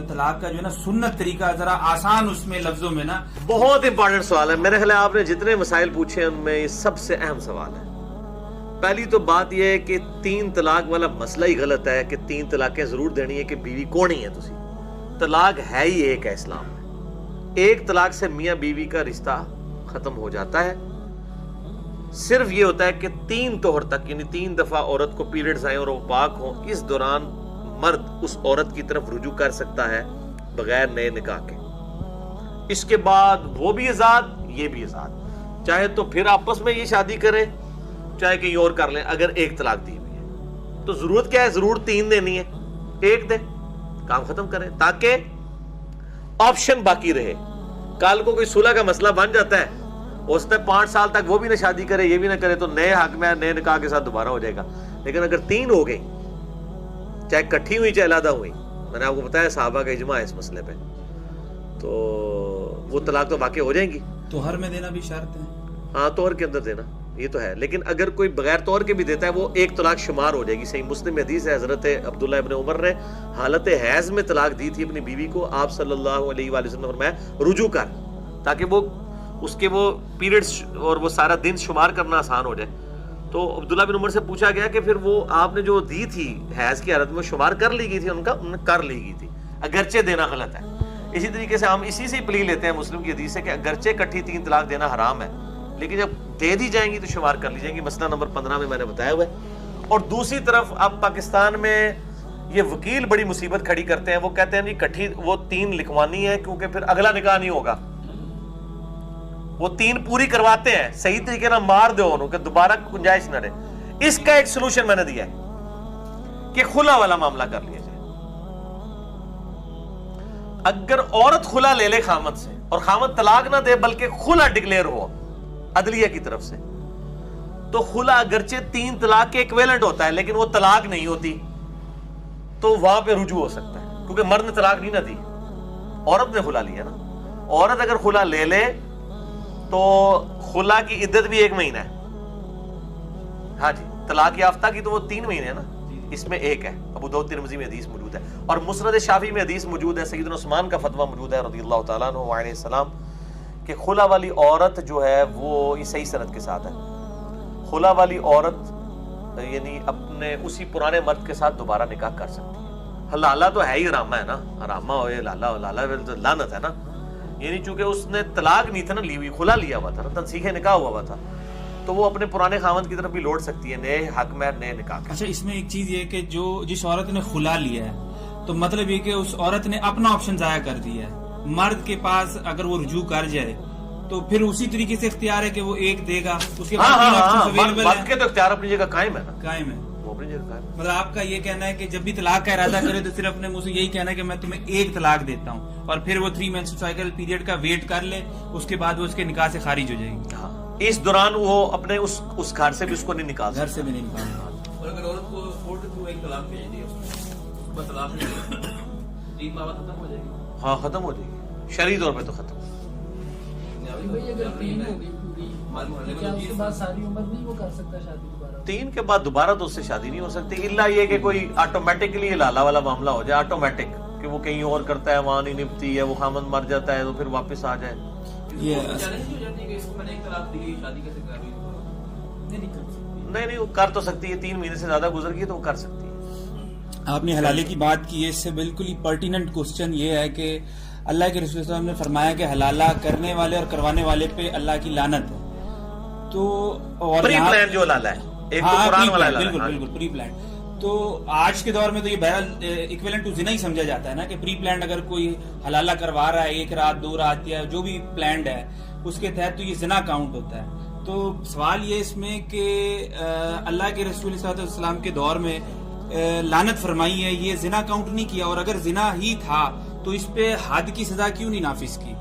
طلاق کا جو ہے نا سنت طریقہ ذرا آسان اس میں لفظوں میں نا. بہت امپورٹنٹ سوال ہے. میرے خیال ہے آپ نے جتنے مسائل پوچھے ان میں یہ سب سے اہم سوال ہے. پہلی تو بات یہ ہے کہ 3 طلاق والا مسئلہ ہی غلط ہے کہ 3 طلاقیں ضرور دینی ہے کہ بیوی کون ہی ہے تسی. طلاق ہے ہی ایک ہے اسلام میں. ایک طلاق سے میاں بیوی کا رشتہ ختم ہو جاتا ہے. صرف یہ ہوتا ہے کہ 3 طہر تک یعنی 3 دفعہ عورت کو پیریڈز آئیں اور وہ پاک ہوں, اس دوران مرد اس عورت کی طرف رجوع کر سکتا ہے بغیر نئے نکاح کے. اس کے بعد وہ بھی آزاد یہ بھی آزاد. چاہے تو پھر آپس میں یہ شادی کرے چاہے کہیں اور کر لیں. اگر ایک طلاق دی ہوئی ہے تو ضرورت کیا ہے, ضرور 3 دینی ہے, 1 دے کام ختم کرے تاکہ آپشن باقی رہے. کل کو کوئی صلح کا مسئلہ بن جاتا ہے, اس نے 5 سال تک وہ بھی نہ شادی کرے یہ بھی نہ کرے تو نئے حق میں نئے نکاح کے ساتھ دوبارہ ہو جائے گا. لیکن اگر 3 ہو گئی چاہے کٹھی ہوئی چاہے علیحدہ ہوئی, میں نے آپ کو بتایا صحابہ کا اجماع ہے اس مسئلے پہ, تو وہ طلاق تو واقع ہو جائیں گی. توہر میں دینا بھی شرط ہے. ہاں توہر کے اندر دینا یہ تو ہے, لیکن اگر کوئی بغیر توہر کے بھی دیتا ہے وہ ایک طلاق شمار ہو جائے گی. صحیح مسلم میں حدیث ہے, حضرت عبداللہ ابن عمر نے حالت حیض میں طلاق دی تھی اپنی بیوی کو. آپ صلی اللہ علیہ وآلہ وسلم نے فرمایا رجوع کر, تاکہ وہ اس کے وہ پیریڈز اور وہ سارا دن شمار کرنا آسان ہو جائے. تو عبداللہ بن عمر سے پوچھا گیا کہ پھر وہ آپ نے جو دی تھی حیض کی حالت میں شمار کر لی گئی تھی, انہوں نے کر لی گئی تھی, اگرچہ دینا غلط ہے. اسی طریقے سے ہم اسی سے پلی لیتے ہیں مسلم کی حدیث سے کہ اگرچہ کٹھی 3 طلاق دینا حرام ہے لیکن جب دے دی جائیں گی تو شمار کر لی جائیں گی. مسئلہ نمبر 15 میں نے بتایا ہوا ہے. اور دوسری طرف اب پاکستان میں یہ وکیل بڑی مصیبت کھڑی کرتے ہیں. وہ کہتے ہیں جی کٹھی وہ 3 لکھوانی ہے کیونکہ پھر اگلا نکاح نہیں ہوگا. وہ 3 پوری کرواتے ہیں صحیح طریقے نہ مار دو انہوں کہ دوبارہ گنجائش نہ رہے. اس کا ایک سلوشن میں نے دیا ہے کہ خلا والا معاملہ کر لیا جائے. اگر عورت خلا لے لے خامد سے اور خامد طلاق نہ دے بلکہ خلا ڈکلیئر ہو عدلیہ کی طرف سے, تو خلا اگرچہ 3 طلاق کے ایکویلنٹ ہوتا ہے لیکن وہ طلاق نہیں ہوتی, تو وہاں پہ رجوع ہو سکتا ہے کیونکہ مرد نے طلاق نہیں نہ دی, عورت نے خلا لیا نا. عورت اگر خلا لے لے تو خلا کی عدت بھی 1 مہینہ ہے. ہاں جی, طلاق یافتہ کی تو وہ 3 مہینے ہے نا, اس میں 1 ہے. ابو داؤد ترمذی میں حدیث موجود ہے اور مسند شافعی میں حدیث موجود ہے. سیدنا عثمان کا فتویٰ موجود ہے رضی اللہ تعالیٰ عنہ علیہ السلام کہ خلا والی عورت جو ہے وہ یہ صحیح سند کے ساتھ ہے. خلا والی عورت یعنی اپنے اسی پرانے مرد کے ساتھ دوبارہ نکاح کر سکتی ہے. حلالہ تو ہے ہی حرامہ ہے نا, حرامہ ہوئے لالہ تو لعنت ہے نا. یعنی چونکہ اس نے طلاق نہیں تھا نا لی ہوئی, خلا لیا ہوا تھا نا, تنسیخ نکاح ہوا تھا, تو وہ اپنے پرانے خاوند کی طرف بھی لوٹ سکتی ہے نئے حق میں نئے نکاح کا. اچھا, اس میں ایک چیز یہ کہ جس عورت نے خلا لیا ہے تو مطلب یہ کہ اس عورت نے اپنا آپشن ضائع کر دیا ہے. مرد کے پاس اگر وہ رجوع کر جائے تو پھر اسی طریقے سے اختیار ہے کہ وہ 1 دے گا, اس کے بعد مرد کے تو اختیار اپنی جگہ قائم ہے نا, قائم ہے. وہ اپنی جگہ قائم ہے. مطلب آپ کا یہ کہنا ہے کہ جب بھی طلاق کا ارادہ کرے تو صرف اپنے منہ سے یہی کہنا ہے کہ میں تمہیں 1 طلاق دیتا ہوں اور پھر وہ 3 منسٹر سائیکل پیریڈ کا ویٹ کر لے, اس کے بعد وہ اس کے نکاح سے خارج ہو جائے گی. ہاں, اس دوران وہ اپنے اس گھر سے بھی اس کو نہیں نکال گھر سے بھی نہیں نکالنا. اور اگر عورت کو کورٹ کے تھرو 1 طلاق بھیج دی اس کو طلاق نہیں 3 ماہ ختم ہو جائے گی. ہاں ختم ہو جائے گی, شرعی طور پہ تو ختم. تین کے بعد دوبارہ تو اس سے شادی نہیں ہو سکتی, الا یہ کہ کوئی آٹومیٹکلی لالا والا معاملہ ہو جائے, آٹومیٹک کہ وہ کہیں اور کرتا ہے وہاں نہیں نپتی ہے, وہ خامد مر جاتا ہے تو پھر واپس آ جائے. نہیں, وہ کر تو سکتی ہے, 3 مہینے سے زیادہ گزر گئی تو وہ کر سکتی ہے. آپ نے حلالے کی بات کی ہے, اس سے بالکل ہی پرٹیننٹ کوسچن یہ ہے کہ اللہ کے رسول صلی اللہ علیہ وسلم نے فرمایا کہ حلالہ کرنے والے اور کروانے والے پہ اللہ کی لعنت ہے. تو اور پری پلان جو حلالہ ہے, ایک تو قرآن والا حلالہ ہے. بالکل پری پلان. تو آج کے دور میں تو یہ بہرحال ایکویلنٹ ٹو زنا ہی سمجھا جاتا ہے نا کہ پری پلانڈ اگر کوئی حلالہ کروا رہا ہے 1 رات 2 رات یا جو بھی پلانڈ ہے اس کے تحت تو یہ زنا کاؤنٹ ہوتا ہے. تو سوال یہ اس میں کہ اللہ کے رسول صلی اللہ علیہ وسلم کے دور میں لعنت فرمائی ہے, یہ زنا کاؤنٹ نہیں کیا, اور اگر زنا ہی تھا تو اس پہ حد کی سزا کیوں نہیں نافذ کی؟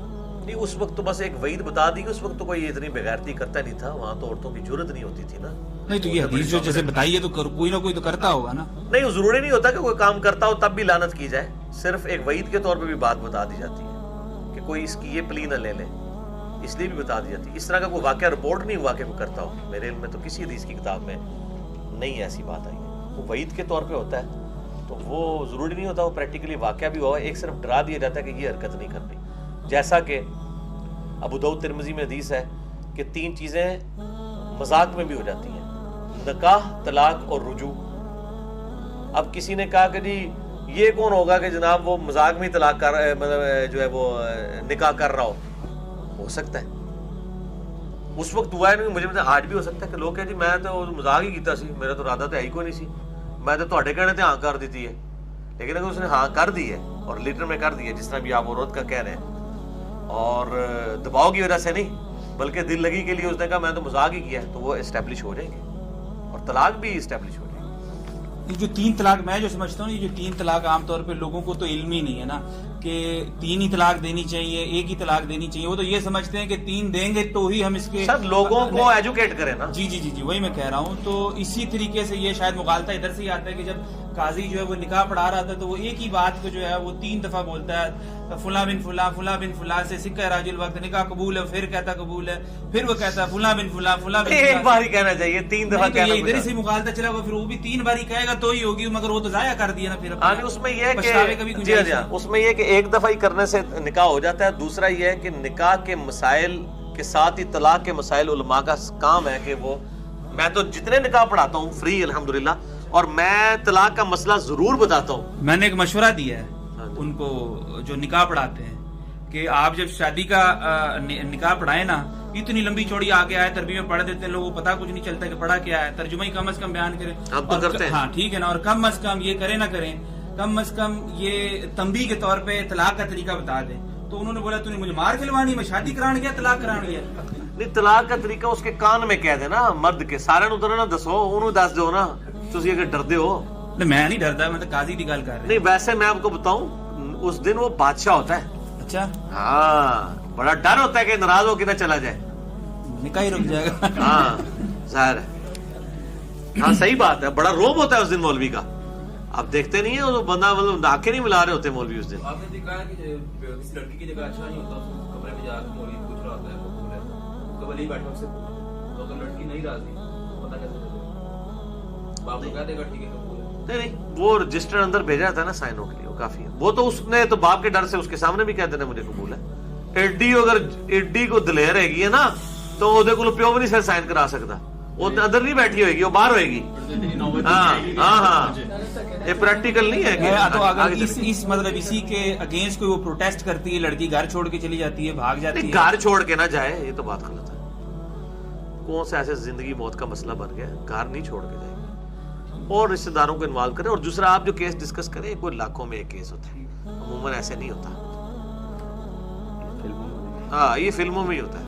نہیں, اس وقت تو بس ایک وعید بتا دی کہ اس وقت تو کوئی اتنی بغیرتی کرتا نہیں تھا, وہاں تو عورتوں کی جرت نہیں ہوتی تھی نا. نہیں تو یہ حدیث جو جیسے بتائیے تو کوئی نہ کوئی تو کرتا ہوگا نا. نہیں, ضروری نہیں ہوتا کہ کوئی کام کرتا ہو تب بھی لعنت کی جائے, صرف ایک وعید کے طور پہ بھی بات بتا دی جاتی ہے کہ کوئی اس کی یہ پلی نہ لے لے, اس لیے بھی بتا دی جاتی ہے. اس طرح کا کوئی واقعہ رپورٹ نہیں ہوا کہ کوئی کرتا ہو, میرے علم میں تو کسی حدیث کی کتاب میں نہیں ایسی بات آئی ہے. وہ وعید کے طور پہ ہوتا ہے تو وہ ضروری نہیں ہوتا وہ پریکٹیکلی واقعہ بھی ہوا, ایک صرف ڈرا دیا جاتا ہے کہ یہ حرکت نہیں کرنی. جیسا کہ ابو داؤد ترمذی میں حدیث ہے کہ 3 چیزیں مذاق میں بھی ہو جاتی ہیں, نکاح, طلاق اور رجوع. اب کسی نے کہا کہ جی یہ کون ہوگا کہ جناب وہ مذاق میں طلاق کر مطلب جو ہے وہ نکاح کر رہا ہو سکتا ہے اس وقت ہوا ہے نہیں, مجھے آج بھی ہو سکتا ہے کہ لوگ کہیں جی میں تو مذاق ہی کیتا سی, میرا تو ارادہ تو ہے ہی کوئی نہیں سی, میں تو تہاڈے کہنے تے ہاں کر دیتی ہے. لیکن اگر اس نے ہاں کر دی ہے اور لیٹر میں کر دی ہے جس طرح بھی آپ عورت کا کہہ رہے ہیں اور دباؤ کی وجہ سے نہیں بلکہ دل لگی کے لیے اس نے کہا میں تو مذاق ہی کیا ہے, تو وہ اسٹیبلش ہو جائیں گے اور طلاق بھی اسٹیبلش ہو جائے گی. یہ جو 3 طلاق میں جو سمجھتا ہوں, یہ جو 3 طلاق عام طور پہ لوگوں کو تو علم ہی نہیں ہے نا کہ 3 ہی طلاق دینی چاہیے, 1 ہی طلاق دینی چاہیے. وہ تو یہ سمجھتے ہیں کہ 3 دیں گے تو ہی ہم اس کے سب لوگوں کو ایجوکیٹ کریں نا. جی وہی میں کہہ رہا ہوں. تو اسی طریقے سے یہ شاید مغالطہ ادھر سے ہی آتا ہے کہ جب قاضی جو ہے وہ نکاح پڑھا رہا تھا تو وہ ایک ہی بات کو جو ہے وہ 3 دفعہ بولتا ہے, فلاں بن فلاں, فلاں بن فلاں سے سکہ راج الوقت, نکاح قبول ہے, پھر کہتا قبول ہے, پھر وہ کہتا ہے فلاں بن فلاں, فلاں بن فلاں. ایک بار ہی کہنا چاہیے, 3 دفعہ کہنا. ادھر ہی سے مغالطہ چلا ہوا, پھر وہ بھی 3 بار ہی کہے گا تو ہی ہوگی, مگر وہ تو ضائع کر دیا نا پھر. اس میں یہ کہ جی اس میں یہ کہ ایک دفعہ ہی کرنے سے نکاح ہو جاتا ہے. دوسرا یہ ہے کہ نکاح کے مسائل کے ساتھ ہی طلاق کے مسائل علماء کا کام ہے کہ وہ, میں تو جتنے نکاح پڑھاتا ہوں فری الحمدللہ, اور میں طلاق کا مسئلہ ضرور بتاتا ہوں. میں نے ایک مشورہ دیا ہے ان کو جو نکاح پڑھاتے ہیں کہ آپ جب شادی کا نکاح پڑھائیں نا, اتنی لمبی چوڑی آگے آئے تربیت میں پڑھ دیتے ہیں لوگوں کو پتا کچھ نہیں چلتا کہ پڑھا کیا ہے, ترجمہ ہی کم از کم بیان کریں. ہم تو کرتے ہیں. ہاں ٹھیک ہے نا, اور کم از کم یہ کریں نہ کریں, کم از کم یہ تنبیہ کے طور پہ طلاق کا طریقہ بتا دیں. تو انہوں نے بولا تو نے مجھے مار کھلوانی, میں شادی کران گیا طلاق کران گیا. نہیں, طلاق کا طریقہ اس کے کان میں کہہ دینا مرد کے, سارے نوں تو نہ دسو, انہوں دس دو نا. تسی اگر ڈردے ہو. نہیں میں نہیں ڈردا, میں تو قاضی دی گل کر رہا ہوں. نہیں ویسے میں آپ کو بتاؤں, اس دن وہ بادشاہ ہوتا ہے. اچھا ہاں, بڑا ڈر ہوتا ہے کہ ناراض ہو کے نہ چلا جائے, نکاح ہی رک جائے گا. ہاں ظاہر ہے, ہاں صحیح بات ہے, بڑا روب ہوتا ہے اس دن مولوی کا. آپ دیکھتے نہیں ہیں وہ بندہ مطلب آنکھیں نہیں ملا رہے ہوتے مولوی اس دن. آپ نے دیکھا ہے کہ کسی لڑکی کی جگہ اچھا نہیں ہوتا, کمرے میں جا کے مولوی پوچھ رہا ہوتا ہے قبول ہے, قبول ہی بیٹھا اس سے تو اگر لڑکی نہیں راضی پتہ کیسے چلے, باپ کو کہہ دے گا ٹھیک ہے قبول ہے. نہیں وہ رجسٹر اندر بھیجا تھا نا سائنوں کے لیے, وہ کافی ہے. وہ تو اس نے تو باپ کے ڈر سے اس کے سامنے بھی کہہ دینا مجھے قبول ہے. ایڈی اگر ایڈی کو دلیر رہے گی نا تو وہ کو پیو بھی نہیں سر سائن کرا سکتا, وہ اندر نہیں بیٹھی ہوئے گی, وہ باہر ہوئے گی. ہاں یہ پریکٹیکل نہیں ہے کہ تو اگر اس مطلب اسی کے اگینسٹ کوئی وہ پروٹیسٹ کرتی ہے, لڑکی گھر چھوڑ کے چلی جاتی ہے, بھاگ جاتی ہے. گھر چھوڑ کے نہ جائے, یہ تو بات غلط ہے. کون سے ایسے زندگی موت کا مسئلہ بن گیا, گھر نہیں چھوڑ کے جائے گی, اور رشتہ داروں کو انوالو کریں. اور دوسرا آپ جو کیس ڈسکس کریں کوئی لاکھوں میں ایک کیس ہوتا ہے, عموماً ایسے نہیں ہوتا. ہاں یہ فلموں میں ہی ہوتا ہے.